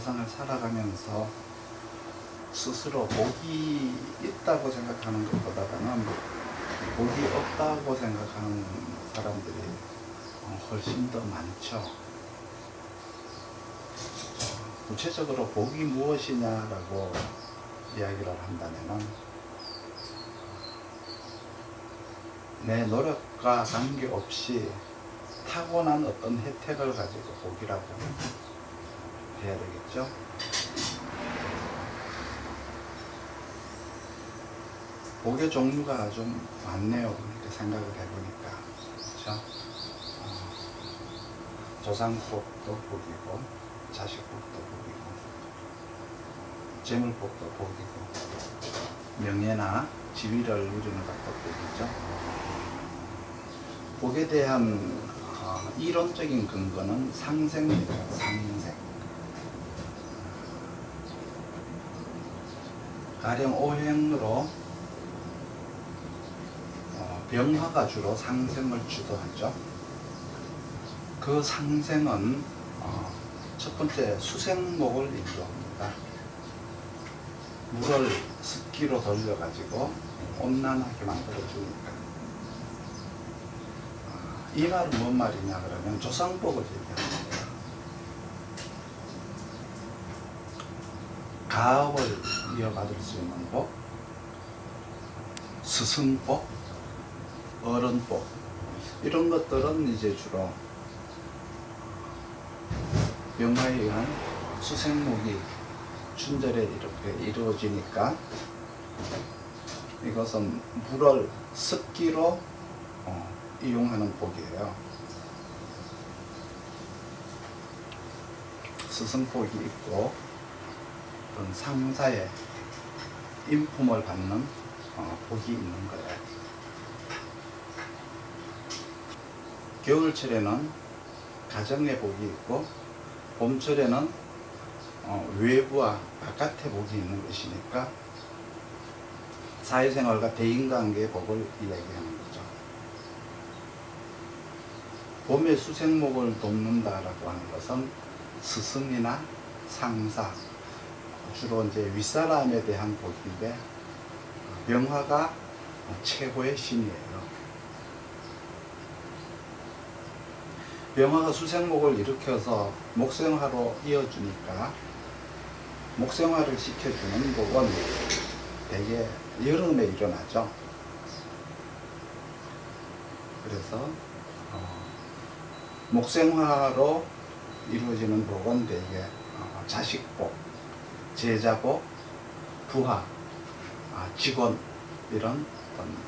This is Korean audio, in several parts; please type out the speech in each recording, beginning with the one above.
세상을 살아가면서 스스로 복이 있다고 생각하는 것보다는 복이 없다고 생각하는 사람들이 훨씬 더 많죠. 구체적으로 복이 무엇이냐라고 이야기를 한다면은 내 노력과 관계없이 타고난 어떤 혜택을 가지고 복이라고 해야 되겠죠. 복의 종류가 좀 많네요. 이렇게 생각을 해보니까. 그렇죠? 조상복도 복이고, 자식복도 복이고, 재물복도 복이고, 명예나 지위를 누리는 것도 복이죠. 복에 대한 이론적인 근거는 상생입니다. 상생. 가령 오행으로 병화가 주로 상생을 주도하죠. 그 상생은 첫 번째 수생목을 인도합니다. 물을 습기로 돌려가지고 온난하게 만들어주니까. 이 말은 뭔 말이냐 그러면 조상복을 얘기합니다. 가업을 이어받을 수 있는 복, 스승복, 어른복, 이런 것들은 이제 주로 병화에 의한 수생목이 춘절에 이렇게 이루어지니까 이것은 물을 습기로 이용하는 복이에요. 스승복이 있고 어떤 상사의 인품을 받는 복이 있는 거예요. 겨울철에는 가정의 복이 있고 봄철에는 외부와 바깥의 복이 있는 것이니까 사회생활과 대인관계의 복을 이야기하는 거죠. 봄에 수생목을 돕는다라고 하는 것은 스승이나 상사, 주로 이제 윗사람에 대한 복인데 병화가 최고의 신이에요. 병화가 수생목을 일으켜서 목생화로 이어주니까 목생화를 시켜주는 복은 대개 여름에 일어나죠. 그래서 목생화로 이루어지는 복은 대개 자식복, 제자복, 부하, 직원, 이런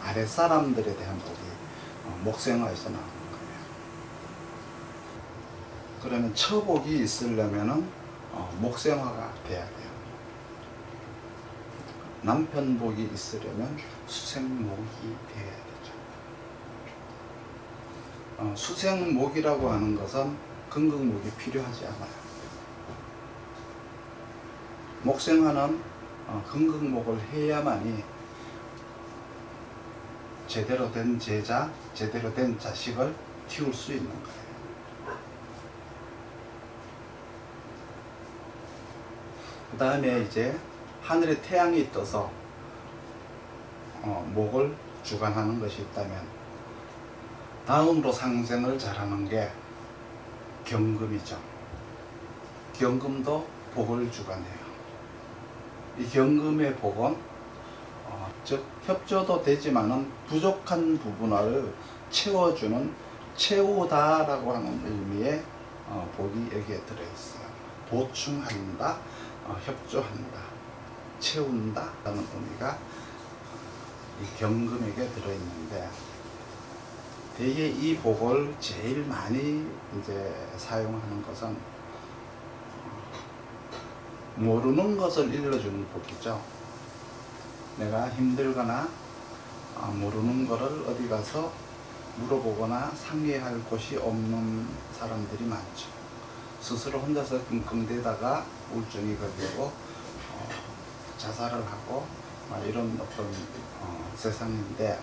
아랫사람들에 대한 복이 목생화에서 나오는 거예요. 그러면 처복이 있으려면 목생화가 돼야 돼요. 남편복이 있으려면 수생목이 돼야 되죠. 수생목이라고 하는 것은 근극목이 필요하지 않아요. 목생화는 근극목을 해야만이 제대로 된 제자, 제대로 된 자식을 키울 수 있는 거예요. 그 다음에 이제 하늘에 태양이 떠서 목을 주관하는 것이 있다면 다음으로 상생을 잘하는 게 경금이죠. 경금도 복을 주관해요. 이 경금의 복은 즉 협조도 되지만은 부족한 부분을 채워주는 채우다라고 하는 의미의 복이 여기에 들어있어요. 보충한다, 협조한다, 채운다 라는 의미가 이 경금에게 들어있는데 대개 이 복을 제일 많이 이제 사용하는 것은 모르는 것을 일러주는 복이죠. 내가 힘들거나 모르는 것을 어디 가서 물어보거나 상의할 곳이 없는 사람들이 많죠. 스스로 혼자서 끙끙대다가 우울증이 걸리고 자살을 하고 이런 어떤 세상인데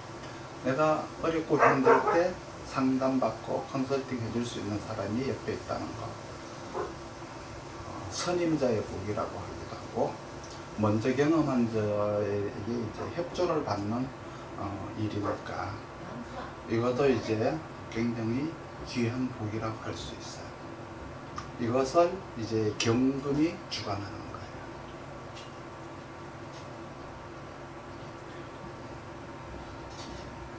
내가 어렵고 힘들 때 상담받고 컨설팅 해줄 수 있는 사람이 옆에 있다는 것, 선임자의 복이라고 하기도 하고, 먼저 경험한 자에게 이제 협조를 받는 일이니까 이것도 이제 굉장히 귀한 복이라고 할 수 있어요. 이것을 이제 경금이 주관하는 거예요.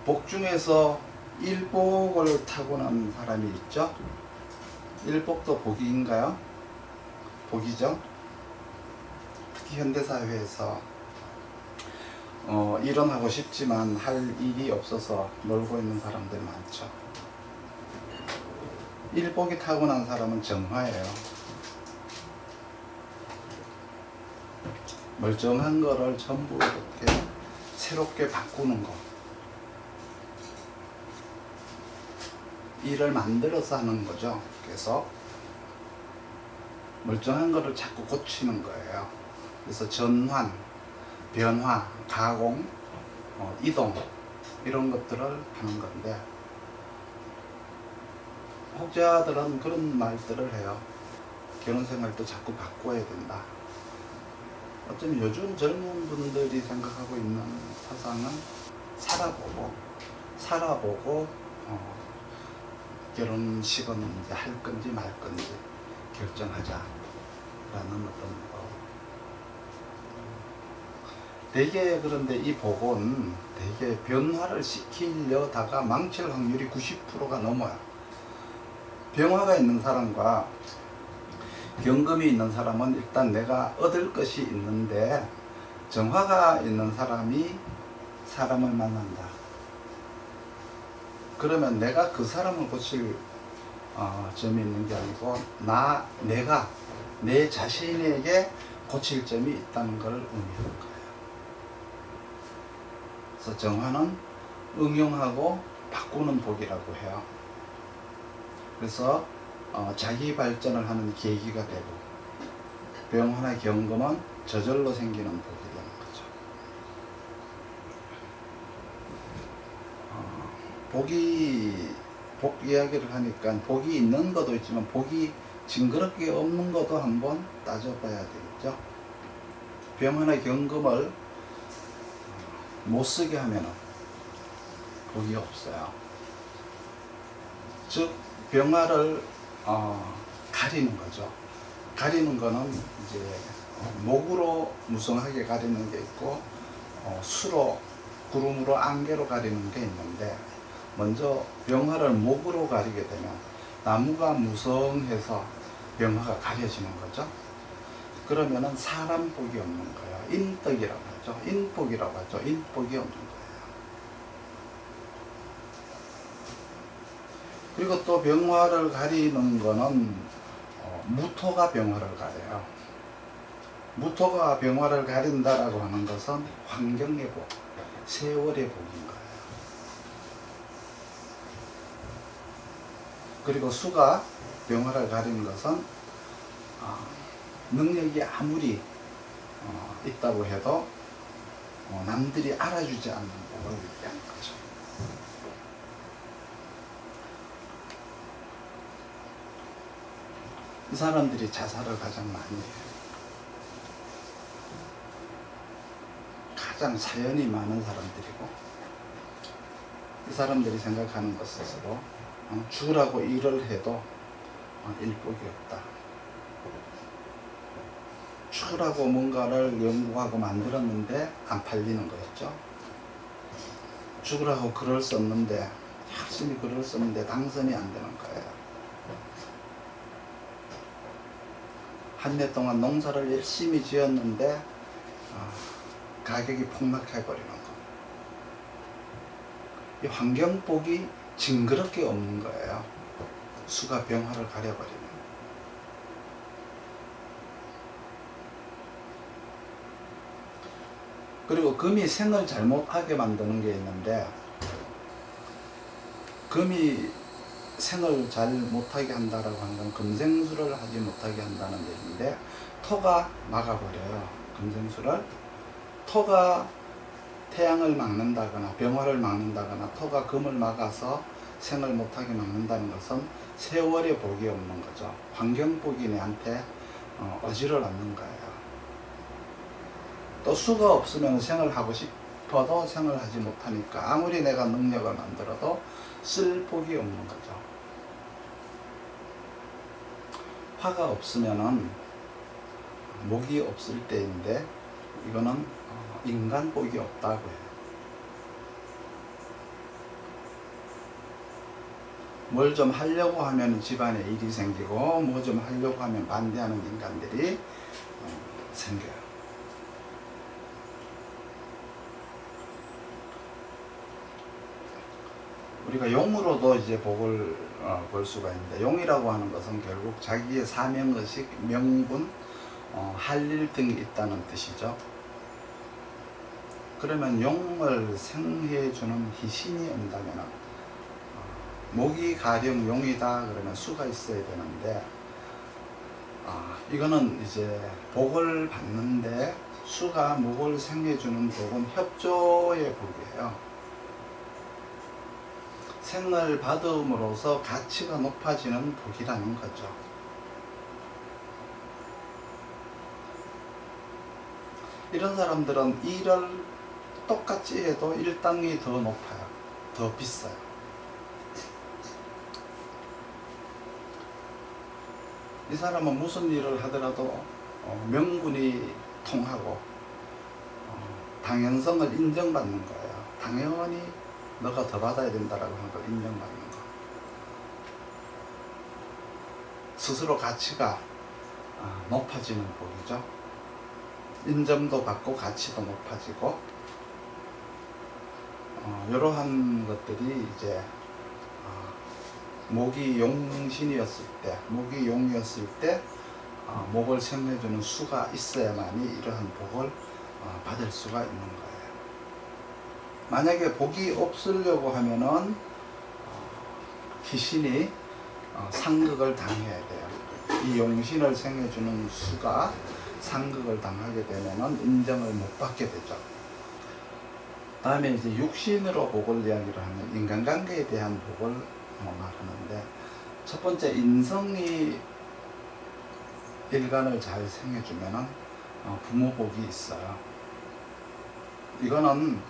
복 중에서 일복을 타고난 사람이 있죠. 일복도 복인가요? 복이죠. 특히 현대사회에서 일은 하고 싶지만 할 일이 없어서 놀고 있는 사람들 많죠. 일복이 타고난 사람은 정화예요. 멀쩡한 거를 전부 이렇게 새롭게 바꾸는 거. 일을 만들어서 하는 거죠. 그래서 멀쩡한 거를 자꾸 고치는 거예요. 그래서 전환, 변화, 가공, 이동 이런 것들을 하는 건데, 혹자들은 그런 말들을 해요. 결혼생활도 자꾸 바꿔야 된다. 어쩌면 요즘 젊은 분들이 생각하고 있는 사상은 살아보고 결혼식은 이제 할 건지 말 건지 결정하자라는 어떤 거. 대개 그런데 이 복은 대개 변화를 시키려다가 망칠 확률이 90%가 넘어요. 병화가 있는 사람과 경금이 있는 사람은 일단 내가 얻을 것이 있는데, 정화가 있는 사람이 사람을 만난다. 그러면 내가 그 사람을 고칠 점이 있는 게 아니고 내가 내 자신에게 고칠 점이 있다는 걸 의미하는 거예요. 그래서 정화는 응용하고 바꾸는 복이라고 해요. 그래서 자기 발전을 하는 계기가 되고, 병화나 경금은 저절로 생기는 복이 되는 거죠. 복 이야기를 하니까 복이 있는 것도 있지만 복이 징그럽게 없는 것도 한번 따져봐야 되겠죠. 병화나 경금을 못 쓰게 하면 복이 없어요. 즉 병화를 가리는 거죠. 가리는 거는 이제 목으로 무성하게 가리는 게 있고, 수로, 구름으로, 안개로 가리는 게 있는데, 먼저 병화를 목으로 가리게 되면 나무가 무성해서 병화가 가려지는 거죠. 그러면은 사람 복이 없는 거예요. 인덕이라고 하죠. 인복이라고 하죠. 인복이 없는 거예요. 그리고 또 병화를 가리는 거는 무토가 병화를 가려요. 무토가 병화를 가린다라고 하는 것은 환경의 복, 세월의 복인 거예요. 그리고 수가 병화를 가리는 것은 능력이 아무리 있다고 해도 남들이 알아주지 않는 복을 얘기하는 거죠. 이 사람들이 자살을 가장 많이 해요. 가장 사연이 많은 사람들이고, 이 사람들이 생각하는 것 스스로 죽으라고 일을 해도 일복이 없다. 죽으라고 뭔가를 연구하고 만들었는데 안 팔리는 거였죠. 죽으라고 글을 썼는데, 열심히 글을 썼는데 당선이 안 되는 거예요. 한 해 동안 농사를 열심히 지었는데 가격이 폭락해버리는 거. 이 환경복이 징그럽게 없는 거예요. 수가 병화를 가려버리는. 그리고 금이 생을 잘못하게 만드는 게 있는데, 금이 생을 잘 못하게 한다라고 하는 건 금생수를 하지 못하게 한다는 얘기인데, 토가 막아버려요. 금생수를. 토가 태양을 막는다거나 병화를 막는다거나 토가 금을 막아서 생을 못하게 막는다는 것은 세월의 복이 없는 거죠. 환경복이 내한테 오지를 않는 거예요. 또 수가 없으면 생을 하고 싶어도 생을 하지 못하니까 아무리 내가 능력을 만들어도 쓸 복이 없는 거죠. 화가 없으면은 목이 없을 때인데 이거는 인간 복이 없다고 해요. 뭘 좀 하려고 하면 집안에 일이 생기고 뭐 좀 하려고 하면 반대하는 인간들이 생겨요. 우리가 용으로도 이제 복을 볼 수가 있는데, 용이라고 하는 것은 결국 자기의 사명의식, 명분, 할 일 등이 있다는 뜻이죠. 그러면 용을 생해주는 희신이 온다면, 목이 가령 용이다 그러면 수가 있어야 되는데, 이거는 이제 복을 받는데 수가 목을 생해주는 복은 협조의 복이에요. 생을 받음으로써 가치가 높아지는 복이라는 거죠. 이런 사람들은 일을 똑같이 해도 일당이 더 높아요. 더 비싸요. 이 사람은 무슨 일을 하더라도 명분이 통하고 당연성을 인정받는 거예요. 당연히 너가 더 받아야 된다라고 하는 걸 인정받는 거. 스스로 가치가 높아지는 복이죠. 인정도 받고 가치도 높아지고, 이러한 것들이 이제 목이 용신이었을 때, 목이 용이었을 때 목을 생해주는 수가 있어야만이 이러한 복을 받을 수가 있는 거예요. 만약에 복이 없으려고 하면은 희신이 상극을 당해야 돼요. 이 용신을 생해주는 수가 상극을 당하게 되면은 인정을 못 받게 되죠. 다음에 이제 육신으로 복을 이야기를 하면 인간관계에 대한 복을 말하는데, 첫 번째 인성이 일간을 잘 생해주면은 부모 복이 있어요. 이거는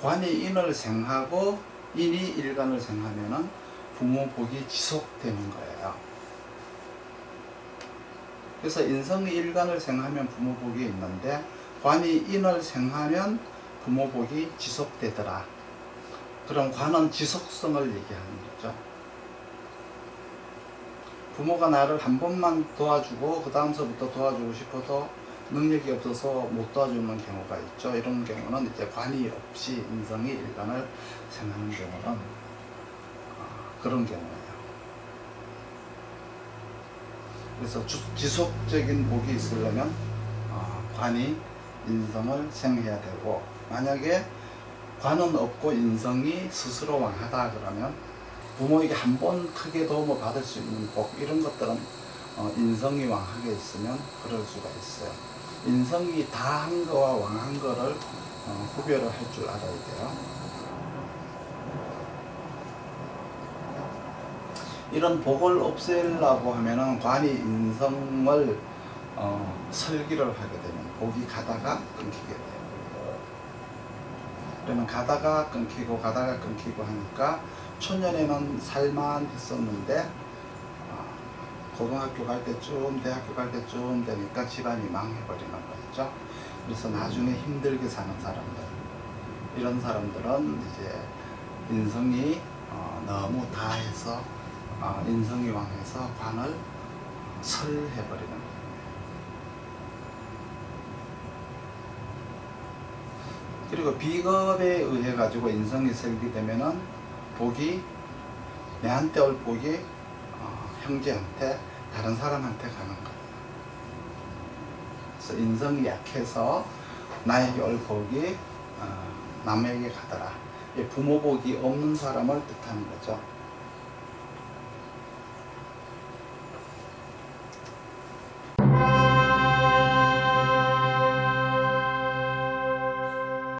관이 인을 생하고 인이 일간을 생하면은 부모 복이 지속되는 거예요. 그래서 인성이 일간을 생하면 부모 복이 있는데, 관이 인을 생하면 부모 복이 지속되더라. 그럼 관은 지속성을 얘기하는 거죠. 부모가 나를 한 번만 도와주고 그 다음서부터 도와주고 싶어도 능력이 없어서 못 도와주는 경우가 있죠. 이런 경우는 이제 관이 없이 인성이 일간을 생하는 경우는 그런 경우예요. 그래서 지속적인 복이 있으려면 관이 인성을 생해야 되고, 만약에 관은 없고 인성이 스스로 왕하다 그러면 부모에게 한 번 크게 도움을 받을 수 있는 복, 이런 것들은 인성이 왕하게 있으면 그럴 수가 있어요. 인성이 다 한 거와 왕한 거를 구별을 할 줄 알아야 돼요. 이런 복을 없애려고 하면은 관이 인성을 설기를 하게 되면 복이 가다가 끊기게 돼요. 그러면 가다가 끊기고 가다가 끊기고 하니까 초년에는 살만했었는데 고등학교 갈 때쯤, 대학교 갈 때쯤 되니까 집안이 망해버리는 거죠. 그래서 나중에 힘들게 사는 사람들, 이런 사람들은 이제 인성이 너무 다해서 인성이 왕해서 관을 설해버리는 거예요. 그리고 비겁에 의해 가지고 인성이 설기되면은 복이, 내한테 올 복이 형제한테, 다른 사람한테 가는 거예요. 그래서 인성이 약해서 나에게 올 복이 남에게 가더라. 부모 복이 없는 사람을 뜻하는 거죠.